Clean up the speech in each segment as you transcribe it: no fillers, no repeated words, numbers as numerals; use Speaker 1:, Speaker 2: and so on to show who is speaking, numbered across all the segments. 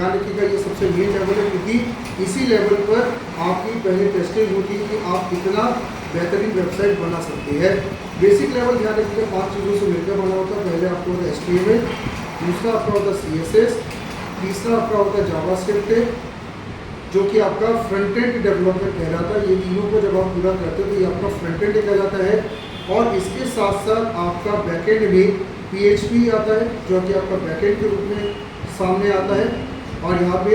Speaker 1: ध्यान रखिएगा ये सबसे मेन लेवल है, क्योंकि इसी लेवल पर आपकी पहले टेस्टिंग होती है कि आप कितना बेहतरीन वेबसाइट बना सकते हैं। बेसिक लेवल ध्यान रखिएगा 5 चीज़ों से मिलकर बना होता है। पहले आपको होता है HTML, दूसरा आपका होता है CSS, तीसरा आपका होता है जावास्क्रिप्ट जो कि आपका फ्रंट एंड डेवलपमेंट कहलाता है। ये तीनों को जब आप पूरा करते हो तो ये आपका फ्रंट एंड कहलाता है। और इसके साथ साथ आपका बैकएंड में PHP आता है जो कि आपका बैकएंड के रूप में सामने आता है। और यहाँ पे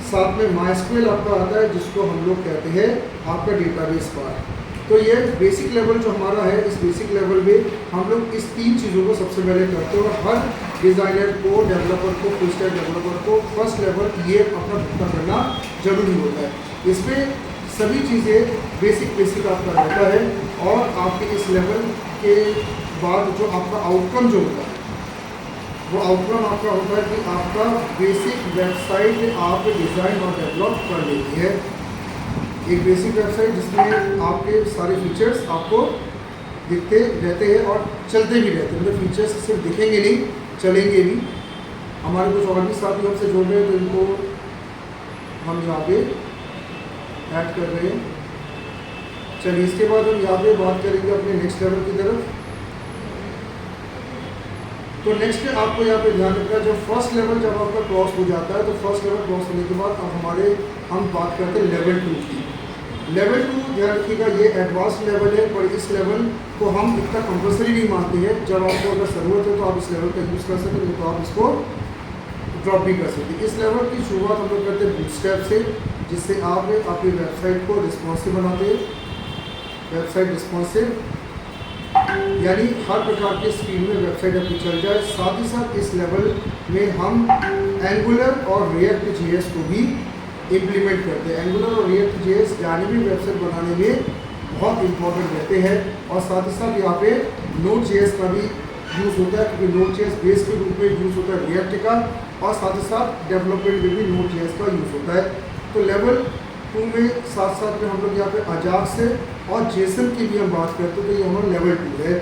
Speaker 1: साथ में MySQL आपका आता है जिसको हम लोग कहते हैं आपका डेटाबेस पार्ट। तो ये बेसिक लेवल जो हमारा है, इस बेसिक लेवल में हम लोग इस 3 चीज़ों को सबसे पहले करते हैं। और हर डिज़ाइनर को, डेवलपर को, फुल स्टैक डेवलपर को फर्स्ट लेवल ये अपना भुगतान करना जरूरी होता है। इसमें सभी चीज़ें बेसिक आपका रहता है। और आपके इस लेवल के बाद जो आपका आउटकम जो होता है वो आउटकम आपका होता है कि आपका बेसिक वेबसाइट आप डिज़ाइन और डेवलप कर लेती है। एक बेसिक वेबसाइट जिसमें आपके सारे फीचर्स आपको दिखते रहते हैं और चलते भी रहते हैं। मतलब फीचर्स सिर्फ दिखेंगे नहीं, चलेंगे भी। हमारे कुछ और भी साथी हमसे जुड़ रहे हैं तो इनको हम यहाँ पे ऐड कर रहे हैं। चलिए इसके बाद हम यहाँ पे बात करेंगे अपने नेक्स्ट लेवल की तरफ। तो नेक्स्ट आपको यहाँ पे ध्यान रखना है, जब फर्स्ट लेवल जब आपका क्रॉस हो जाता है तो फर्स्ट लेवल क्रॉस होने के बाद अब हम बात करते हैं लेवल 2 की। लेवल 2 ध्यान रखिएगा ये एडवांस लेवल है, पर इस लेवल को हम इतना कंपल्सरी नहीं मानते हैं। जब आपको अगर ज़रूरत है तो आप इस लेवल का यूज़ कर सकते हैं, तो आप इसको ड्रॉप भी कर सकते हैं। इस लेवल की शुरुआत हम लोग करते हैं बूटस्ट्रैप से, जिससे आप अपनी वेबसाइट को रिस्पॉन्सिव बनाते हैं। वेबसाइट रिस्पॉन्सिव यानी हर प्रकार के स्क्रीन में वेबसाइट आपकी चल जाए। साथ ही साथ इस लेवल में हम एंगुलर और रिएक्ट JS को भी इम्प्लीमेंट करते हैं। एंगुलर और रिएक्ट JS डायनेमिक वेबसाइट बनाने में बहुत इंपॉर्टेंट रहते हैं। और साथ ही साथ यहाँ पे Node.js का भी यूज़ होता है, क्योंकि Node.js बेस के रूप में यूज़ होता है रिएक्ट का। और साथ ही साथ डेवलपमेंट में भी Node.js का यूज़ होता है। तो लेवल 2 में साथ साथ में हम लोग यहाँ पे अजाक्स से और जेसन की भी हम बात करते हैं, तो ये हमारा लेवल 2 है।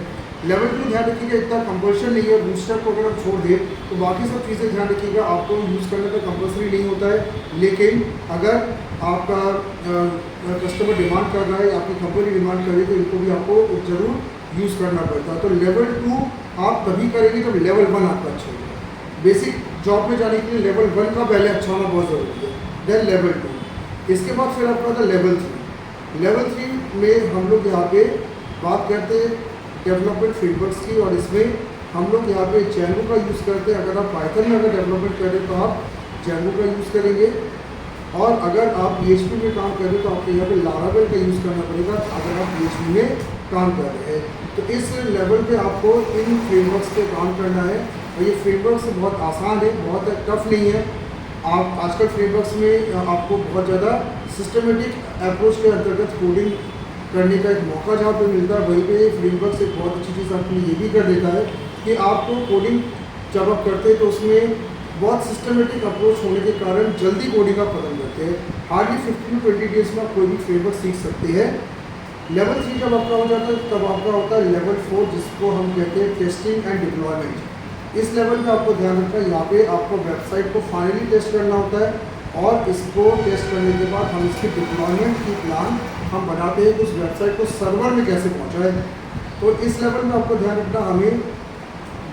Speaker 1: लेवल 2 ध्यान रखिएगा इतना कंपल्शन नहीं है। बूटस्ट्रैप को अगर हम छोड़ दें तो बाकी सब चीज़ें ध्यान रखिएगा आपको यूज़ करने का कंपल्सरी नहीं होता है। लेकिन अगर आपका कस्टमर डिमांड कर रहा है, आपकी कंपनी डिमांड कर रही है, तो इनको भी आपको ज़रूर यूज़ करना पड़ता है। तो लेवल 2 आप तभी करेंगे जब लेवल 1 आपका अच्छा होगा। बेसिक जॉब में जाने के लिए लेवल 1 का पहले अच्छा होना बहुत ज़रूरी है, देन लेवल 2। इसके बाद फिर आपका था लेवल 3। लेवल 3 में हम लोग यहाँ पे बात करते हैं डेवलपमेंट फ्रेमवर्क्स की। और इसमें हम लोग यहाँ पे Django का यूज़ करते हैं। अगर आप पाइथन में अगर डेवलपमेंट करें तो आप Django का यूज़ करेंगे। और अगर आप PHP में काम कर रहे हैं तो आपको यहाँ पे Laravel का यूज़ करना पड़ेगा अगर आप PHP में काम कर रहे हैं। तो इस लेवल पे आपको इन फ्रेमवर्क्स पे काम करना है। और ये फ्रेमवर्क्स बहुत आसान है, बहुत टफ नहीं है। आप आजकल फ्रेमवर्क्स में आपको बहुत ज़्यादा सिस्टमेटिक अप्रोच के अंतर्गत कोडिंग करने का एक मौका जहाँ पे मिलता है, वहीं पे फ्रेमवर्क एक बहुत अच्छी चीज़ आपके लिए ये भी कर देता है कि आपको कोडिंग जब आप करते हैं तो उसमें बहुत सिस्टमेटिक अप्रोच होने के कारण जल्दी कोडिंग आप खत्म करते हैं। हार्डली 15 to 20 डेज में आप कोई भी फ्रेमवर्क सीख सकते हैं। लेवल 3 जब आपका हो जाता है तब आपका होता है लेवल 4, जिसको हम कहते हैं टेस्टिंग एंड डिप्लॉयमेंट। इस लेवल पे आपको ध्यान रखना है, यहाँ पे आपको वेबसाइट को फाइनली टेस्ट करना होता है। और इसको टेस्ट करने के बाद हम इसकी डिप्लॉयमेंट की प्लान हम बनाते हैं कि उस वेबसाइट को सर्वर में कैसे पहुँचाए। तो इस लेवल में आपको ध्यान रखना, हमें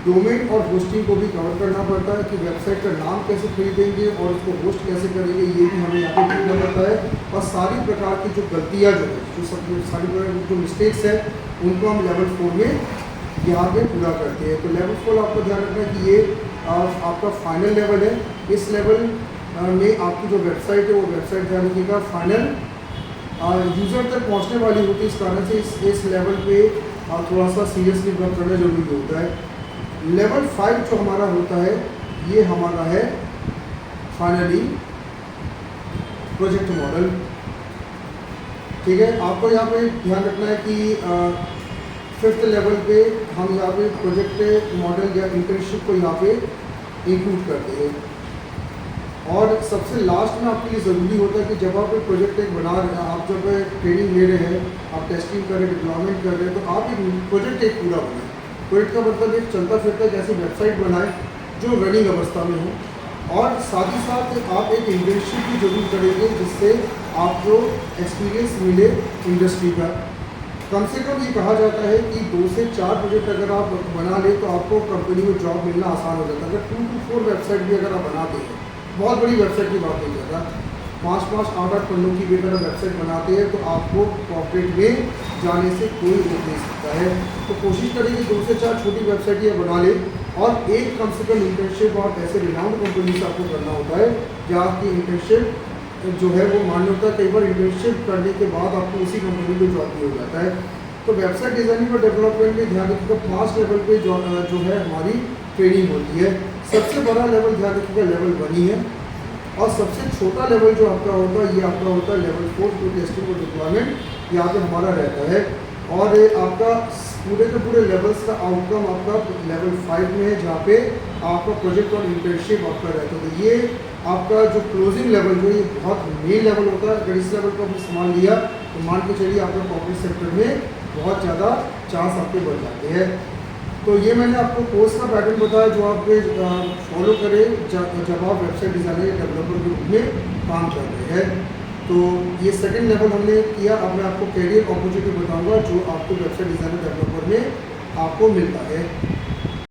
Speaker 1: डोमेन और होस्टिंग को भी कवर करना पड़ता है कि वेबसाइट का नाम कैसे खरीदेंगे और उसको होस्ट कैसे करेंगे, ये भी हमें यहाँ पे देखना पड़ता है। और सारी प्रकार की जो गलतियाँ जो है, जो सब सारी प्रकार की जो मिस्टेक्स हैं, उनको हम लेवल 4 में यहाँ पे पूरा करते हैं। तो लेवल 4 आपको ध्यान रखना है कि ये आपका फाइनल लेवल है। इस लेवल में आपकी जो वेबसाइट है वो वेबसाइट ध्यान रखिएगा फाइनल यूज़र तक पहुँचने वाली होती है। इस कारण से इस लेवल पे थोड़ा सा सीरियसली वर्क करना जरूरी होता है। लेवल 5 जो हमारा होता है ये हमारा है फाइनली प्रोजेक्ट मॉडल। ठीक है, आपको यहाँ पे ध्यान रखना है कि 5th लेवल पे हम यहाँ पे प्रोजेक्ट मॉडल या इंटर्नशिप को यहाँ पे इंक्लूड करते हैं। और सबसे लास्ट में आपके लिए ज़रूरी होता है कि जब आप एक प्रोजेक्ट एक बना रहे हैं, आप जब ट्रेनिंग ले रहे हैं, आप टेस्टिंग कर रहे हैं, डिप्लॉयमेंट कर रहे हैं, तो आप एक प्रोजेक्ट एक पूरा बनाएं। प्रोजेक्ट का मतलब एक चलता फिरता एक ऐसी वेबसाइट बनाएं जो रनिंग अवस्था में हो, और साथ ही साथ आप एक इंटर्नशिप भी जरूर करेंगे, जिससे आपको एक्सपीरियंस मिले इंडस्ट्री का। कम से कम ये कहा जाता है कि 2 से 4 प्रोजेक्ट अगर आप बना लें तो आपको कंपनी में जॉब मिलना आसान हो जाता है। अगर 2 to 4 वेबसाइट भी अगर आप बनाते हैं, बहुत बड़ी वेबसाइट की बात नहीं कर रहा, 5-5, 8-8 पन्नों की भी अगर वेबसाइट बनाते हैं तो आपको कॉर्पोरेट में जाने से कोई रोक नहीं सकता है। तो कोशिश करें कि 2 से 4 छोटी वेबसाइट ये बना ले, और एक कम से कम इंटर्नशिप आप ऐसे रिनाउंड कंपनी से आपको करना होता है, जहाँ आपकी इंटर्नशिप जो है वो मान्य होता है। कई बार इंटर्नशिप करने के बाद आपको उसी कंपनी में जॉब भी हो जाता है। तो वेबसाइट डिज़ाइनिंग और डेवलपमेंट में ध्यान रखिएगा 5 लेवल पे जो है हमारी ट्रेनिंग होती है। सबसे बड़ा लेवल ध्यान रखिएगा लेवल 1 ही है, और सबसे छोटा लेवल जो आपका होता है ये आपका होता है लेवल 4 टू टेस्टिंग और डिप्लॉयमेंट, यहाँ पे हमारा रहता है। और आपका पूरे के पूरे लेवल्स का आउटकम आपका लेवल 5 में है, जहाँ पे आपका प्रोजेक्ट और इंटर्नशिप आपका रहता है। तो ये आपका जो क्लोजिंग लेवल जो ये बहुत मेन लेवल होता है। अगर इस लेवल को आपने संभाल लिया तो मान के चलिए आपका कॉर्पोरेट सेक्टर में बहुत ज़्यादा चांस आपके बढ़ जाते हैं। तो ये मैंने आपको कोर्स का पैटर्न बताया जो आप फॉलो करें जब आप वेबसाइट डिज़ाइनर या डेवलपर के रूप में काम कर रहे हैं। तो ये सेकंड लेवल हमने किया। अब मैं आपको कैरियर अपॉर्चुनिटी बताऊंगा जो आपको वेबसाइट डिज़ाइनर डेवलपर में आपको मिलता है।